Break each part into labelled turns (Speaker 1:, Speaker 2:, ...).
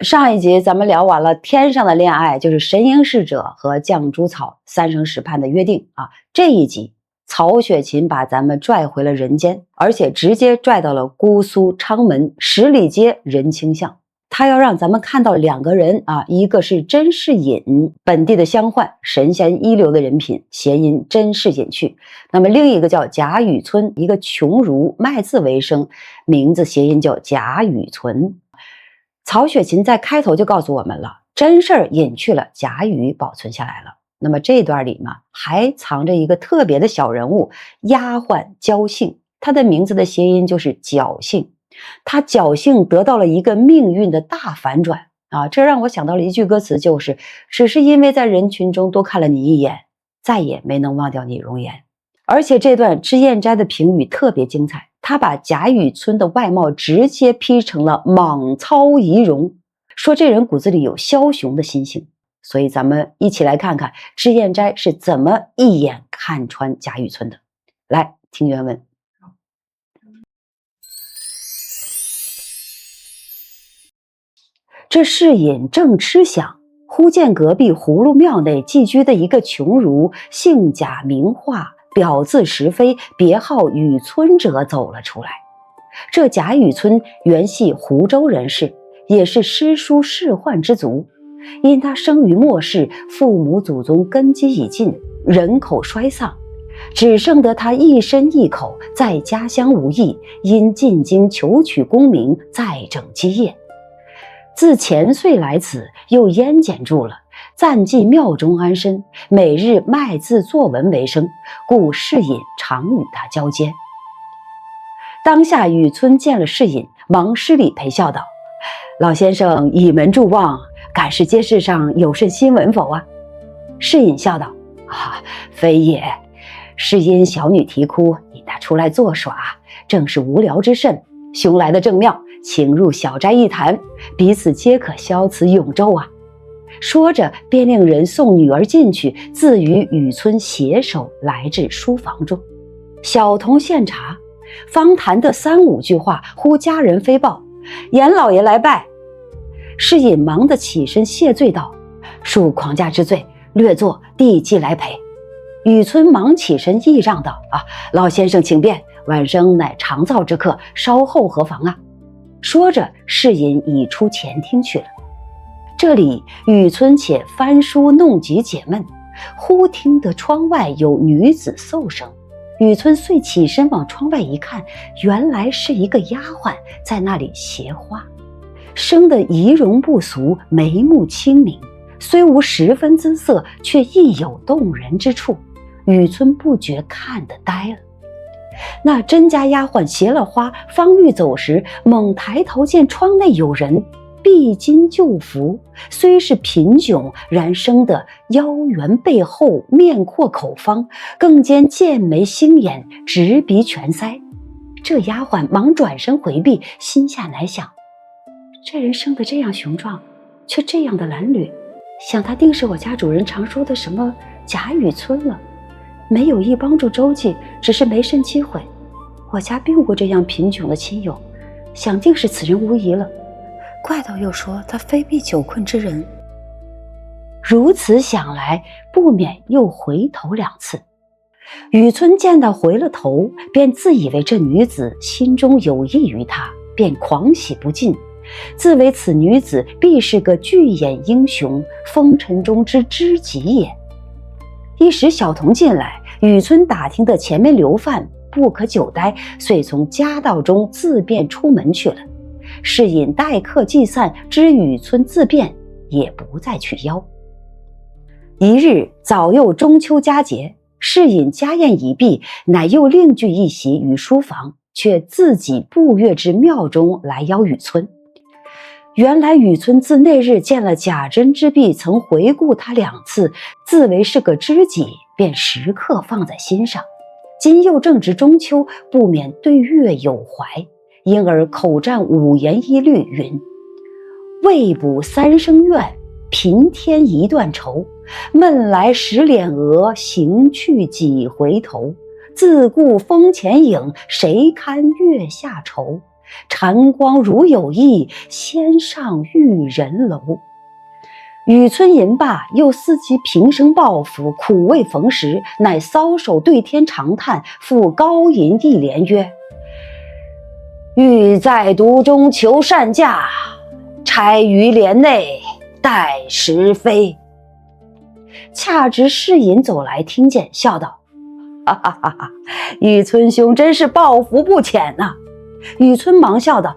Speaker 1: 上一集咱们聊完了天上的恋爱，就是神瑛侍者和绛珠草三生石畔的约定啊。这一集曹雪芹把咱们拽回了人间，而且直接拽到了姑苏昌门十里街仁清巷。他要让咱们看到两个人啊，一个是甄士隐，本地的乡宦，神仙一流的人品，谐音甄士隐去。那么另一个叫贾雨村，一个穷儒，卖字为生，名字谐音叫贾雨存。曹雪芹在开头就告诉我们了，甄事儿隐去了，贾雨保存下来了。那么这段里嘛，还藏着一个特别的小人物，丫鬟焦幸，他的名字的谐音就是侥幸。他侥幸得到了一个命运的大反转啊！这让我想到了一句歌词，就是只是因为在人群中多看了你一眼，再也没能忘掉你容颜。而且这段脂砚斋的评语特别精彩，他把贾雨村的外貌直接批成了莽操仪容，说这人骨子里有枭雄的心性。所以咱们一起来看看脂砚斋是怎么一眼看穿贾雨村的。来听原文。这士隐正吃想，忽见隔壁葫芦庙内寄居的一个穷儒，姓贾名化，表字石飞，别号雨村者走了出来。这贾雨村原系湖州人士，也是诗书仕宦之族。因他生于末世，父母祖宗根基已尽，人口衰丧，只剩得他一身一口，在家乡无益，因进京求取功名，再整基业。自前岁来此，又燕简住了，暂寄庙中安身，每日卖字作文为生，故士隐常与他交接。当下雨村见了士隐，忙施礼陪笑道：“老先生倚门祝望，赶是街市上有甚新闻否啊？”士隐笑道：“啊，非也，是因小女啼哭，引他出来作耍，正是无聊之甚，兄来的正妙，请入小斋一谈，彼此皆可消此永昼啊。”说着便令人送女儿进去，自与雨村携手来至书房中。小童献茶，方谈得3、5句话，忽家人飞报：“严老爷来拜。”士隐忙得起身谢罪道：“恕狂驾之罪，略坐，弟即来陪。”雨村忙起身揖让道：“啊，老先生请便，晚生乃长造之客，稍后何妨啊？”说着士隐已出前厅去了。这里雨村且翻书弄集解闷，忽听得窗外有女子嗽声。雨村遂起身往窗外一看，原来是一个丫鬟在那里携花，生得仪容不俗，眉目清明，虽无十分姿色，却亦有动人之处。雨村不觉看得呆了。那甄家丫鬟携了花，方欲走时，猛抬头见窗内有人，碧金旧服，虽是贫窘，然生得腰圆背厚，面阔口方，更兼剑眉星眼，直鼻全腮。这丫鬟忙转身回避，心下乃想：这人生得这样雄壮，却这样的褴褛，想他定是我家主人常说的什么贾雨村了。没有意帮助周济，只是没甚机会。我家并无这样贫穷的亲友，想定是此人无疑了。怪道又说他非避久困之人。如此想来，不免又回头2次。雨村见到回了头，便自以为这女子心中有意于他，便狂喜不尽，自为此女子必是个巨眼英雄，风尘中之知己也。一时小童进来，雨村打听得前面留饭，不可久待，遂从家道中自便出门去了。士隐待客既散，知雨村自便，也不再去邀。一日早又中秋佳节，士隐家宴已毕，乃又另具一席于书房，却自己步越至庙中来邀雨村。原来雨村自那日见了贾珍之婢，曾回顾他2次，自为是个知己，便时刻放在心上。今又正值中秋，不免对月有怀，因而口占5言1律云：“未卜3生愿，平添1段愁。闷来10脸额，行去几回头。自顾风前影，谁堪月下愁。禅光如有意，先上玉人楼。雨村吟罢，又思及平生抱负，苦未逢时，乃搔首对天长叹，复高吟一联曰：欲在独中求善价，钗于帘内待时飞。恰值世隐走来，听见，笑道：哈哈哈哈，雨村兄真是抱负不浅呐。雨村忙笑道：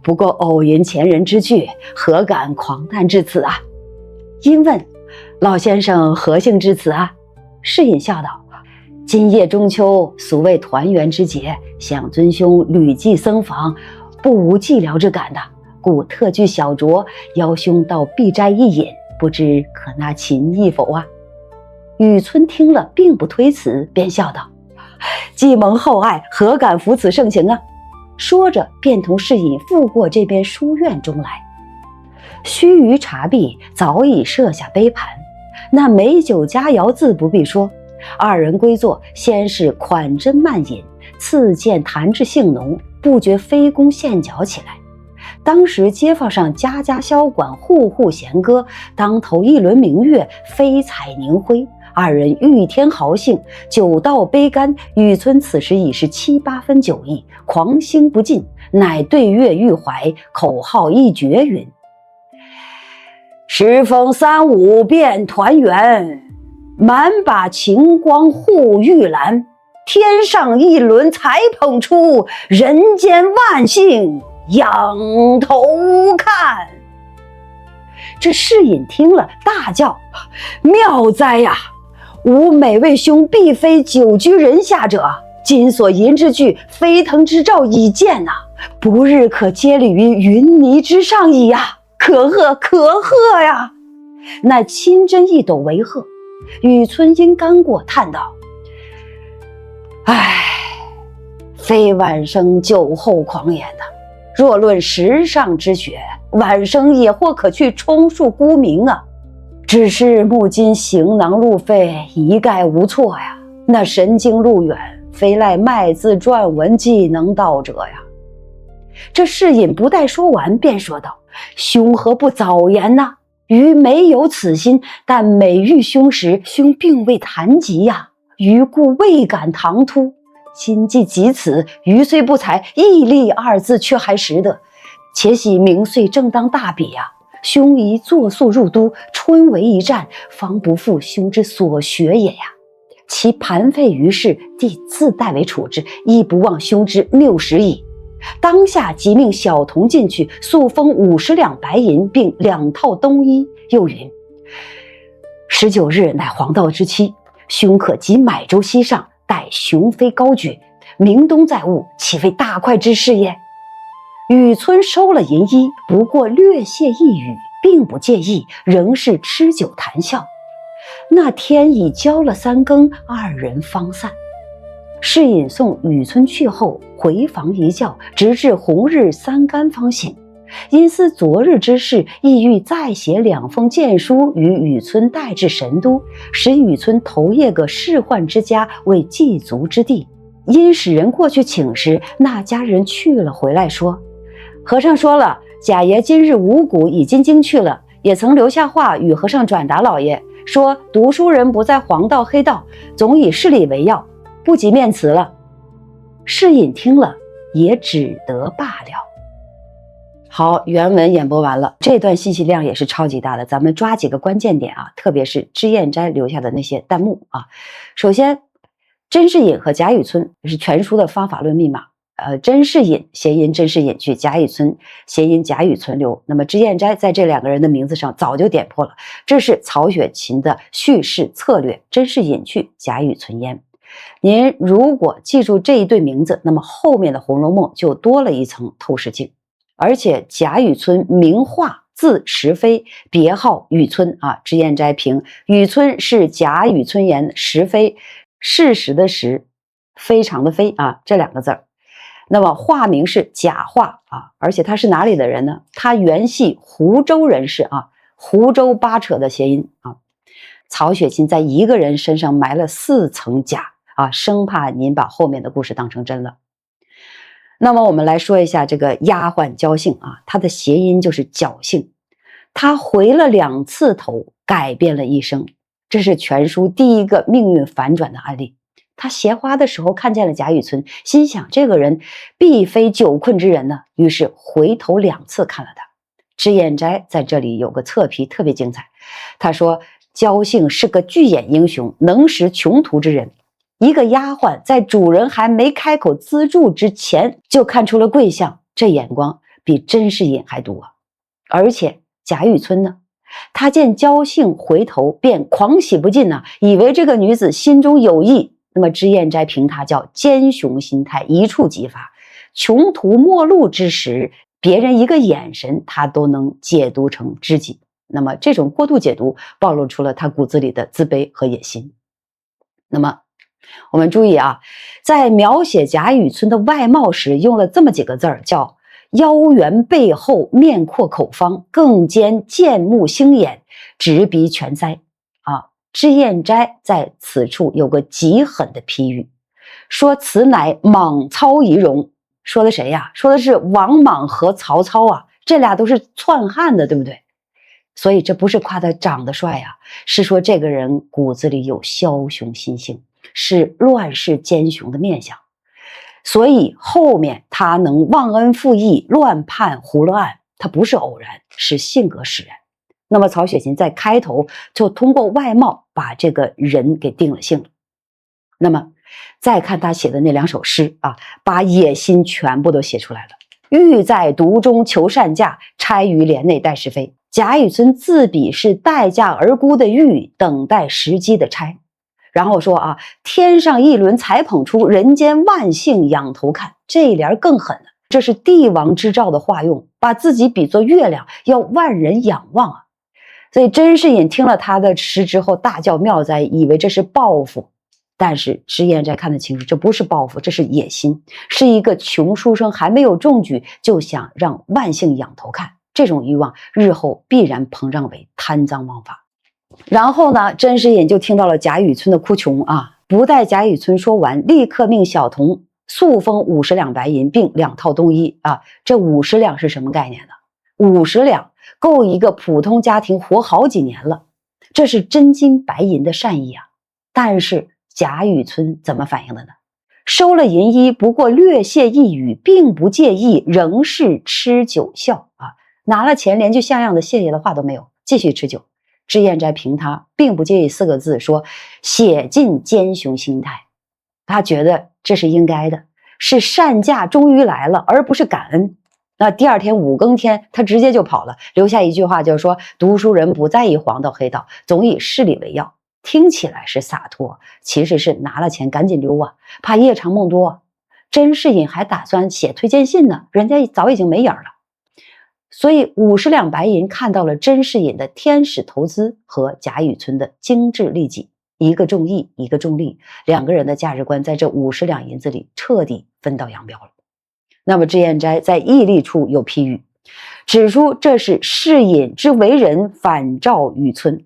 Speaker 1: 不过偶吟前人之句，何敢狂诞至此啊？因问：老先生何幸至此啊？世隐笑道：今夜中秋，俗谓团圆之节，想尊兄屡寄僧房，不无寂寥之感的，故特具小酌，邀兄到碧斋一饮，不知可纳秦意否啊？雨村听了，并不推辞，便笑道：既蒙厚爱，何敢负此盛情啊？说着，便同世隐赴过这边书院中来。须臾茶毕，早已设下杯盘，那美酒佳肴自不必说。二人归坐，先是款斟慢饮，次见谈至兴浓，不觉飞弓献脚起来。当时街坊上家家箫管，户户弦歌，当头一轮明月，飞彩凝辉。二人欲添豪兴，酒到杯干，雨村此时已是7、8分酒意，狂兴不尽，乃对月欲怀，口号一绝云：时逢3、5便团圆，满把晴光护玉兰，天上一轮才捧出，人间万幸仰头看。这世隐听了，大叫：妙哉呀！吾每位兄必非久居人下者，今所吟之句，飞腾之兆已见呐，不日可接履于云泥之上矣呀！可贺可贺呀！乃亲斟一斗为贺。雨村因干过，叹道：非晚生酒后狂言的，若论时尚之学，晚生也或可去充数沽名啊。只是目今行囊路费，一概无措呀。那神经路远，非赖卖字撰文技能到者呀。这世隐不待说完，便说道：兄何不早言呢？余没有此心，但每遇兄时，兄并未谈及呀，余故未敢唐突。今既及此，余虽不才，毅力2字却还识得。且喜明岁正当大比呀，兄宜作速入都，春闱一战，方不负兄之所学也呀。其盘费于事，弟自代为处置，亦不忘兄之谬识矣。当下即命小童进去，速封50两白银，并2套冬衣。又云：19日乃黄道之期，兄可即买舟西上，待雄飞高举，明冬再晤，岂非大快之事也？雨村收了银衣，不过略谢一语，并不介意，仍是吃酒谈笑。那天已交了3更，二人方散。世隐送雨村去后，回房一觉，直至红日3竿方醒。因思昨日之事，意欲再写2封荐书与雨村带至神都，使雨村投谒个仕宦之家为祭足之地。因使人过去请时，那家人去了回来说：和尚说了，贾爷今日五谷已经京去了，也曾留下话与和尚转达老爷，说读书人不在黄道黑道，总以事理为要，不及面辞了。世隐听了，也只得罢了。好，原文演播完了，这段信息量也是超级大的，咱们抓几个关键点啊，特别是脂砚斋留下的那些弹幕啊。首先，甄士隐和贾雨村是全书的方法论密码。甄士隐谐音甄士隐去，贾雨村谐音贾雨村留。那么脂砚斋在这2个人的名字上早就点破了，这是曹雪芹的叙事策略，甄士隐去，贾雨村焉。您如果记住这一对名字，那么后面的《红楼梦》就多了一层透视镜。而且贾雨村名化，字石飞，别号雨村啊。脂砚斋评雨村是贾雨村言，石飞事实的实，非常的非啊，这2个字儿。那么化名是贾化啊，而且他是哪里的人呢？他原系湖州人士啊，湖州八扯的谐音啊。曹雪芹在一个人身上埋了4层甲啊，生怕您把后面的故事当成真了。那么我们来说一下这个丫鬟焦幸啊，她的谐音就是侥幸。她回了2次头，改变了一生。这是全书第一个命运反转的案例。她携花的时候看见了贾雨村，心想这个人必非久困之人呢，于是回头2次看了他。脂砚斋在这里有个侧批特别精彩，他说焦幸是个巨眼英雄，能识穷途之人。一个丫鬟在主人还没开口资助之前就看出了贵相，这眼光比甄士隐还毒啊！而且贾雨村呢，他见焦幸回头便狂喜不尽啊，以为这个女子心中有意。那么脂砚斋评他叫奸雄心态一触即发，穷途末路之时，别人一个眼神他都能解读成知己。那么这种过度解读暴露出了他骨子里的自卑和野心。那么我们注意啊，在描写贾雨村的外貌时用了这么几个字儿，叫腰圆背厚，面阔口方，更兼剑目星眼，直鼻全腮啊。脂砚斋在此处有个极狠的批语，说此乃莽操遗容。说的谁呀？说的是王莽和曹操啊，这俩都是篡汉的，对不对？所以这不是夸他长得帅啊，是说这个人骨子里有枭雄心性，是乱世奸雄的面相。所以后面他能忘恩负义、乱判胡乱案，他不是偶然，是性格使然。那么曹雪芹在开头就通过外貌把这个人给定了性了。那么再看他写的那2首诗啊，把野心全部都写出来了。欲在独中求善价，钗于帘内待时飞。贾雨村自比是待价而沽的玉，等待时机的钗。然后说啊，天上一轮才捧出，人间万姓仰头看。这一联更狠了，这是帝王之兆的化用，把自己比作月亮，要万人仰望啊。所以甄士隐听了他的诗之后大叫妙哉，以为这是报复。但是脂砚斋看得清楚，这不是报复，这是野心，是一个穷书生还没有中举就想让万姓仰头看，这种欲望日后必然膨胀为贪赃枉法。然后呢，甄士隐就听到了贾雨村的哭穷啊，不待贾雨村说完，立刻命小童速封50两白银，并2套冬衣啊。这50两是什么概念呢？50两够一个普通家庭活好几年了，这是真金白银的善意啊。但是贾雨村怎么反应的呢？收了银衣，不过略谢一语，并不介意，仍是吃酒笑啊。拿了钱，连句像样的谢谢的话都没有，继续吃酒。脂砚斋评他并不介意4个字，说写尽奸雄心态。他觉得这是应该的，是善价终于来了，而不是感恩。那第2天5更天，他直接就跑了，留下一句话，就是说读书人不在意黄道黑道，总以事理为要。听起来是洒脱，其实是拿了钱赶紧溜啊，怕夜长梦多。甄士隐还打算写推荐信呢，人家早已经没影了。所以50两白银看到了甄士隐的天使投资和贾雨村的精致利己，一个重义，一个重利，2个人的价值观在这50两银子里彻底分道扬镳了。那么脂砚斋在义利处有批语，指出这是士隐之为人反照雨村。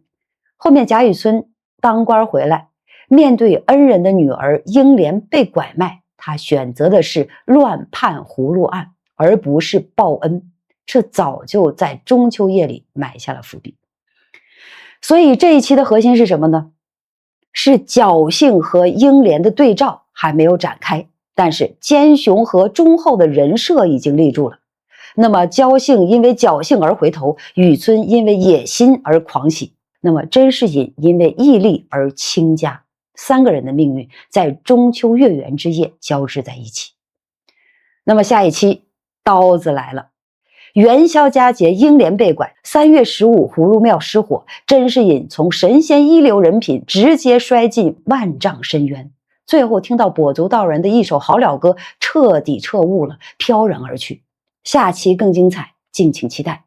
Speaker 1: 后面贾雨村当官回来，面对恩人的女儿英莲被拐卖，他选择的是乱判葫芦案，而不是报恩。这早就在中秋夜里埋下了伏笔。所以这一期的核心是什么呢？是侥幸和英莲的对照还没有展开，但是奸雄和忠厚的人设已经立住了。那么焦幸因为侥幸而回头，雨村因为野心而狂喜，那么甄士隐因为义利而倾家，3个人的命运在中秋月圆之夜交织在一起。那么下一期刀子来了，元宵佳节，英莲被拐，3月15葫芦庙失火，甄士隐从神仙一流人品直接摔进万丈深渊，最后听到跛足道人的一首好了歌，彻底彻悟了，飘然而去。下期更精彩，敬请期待。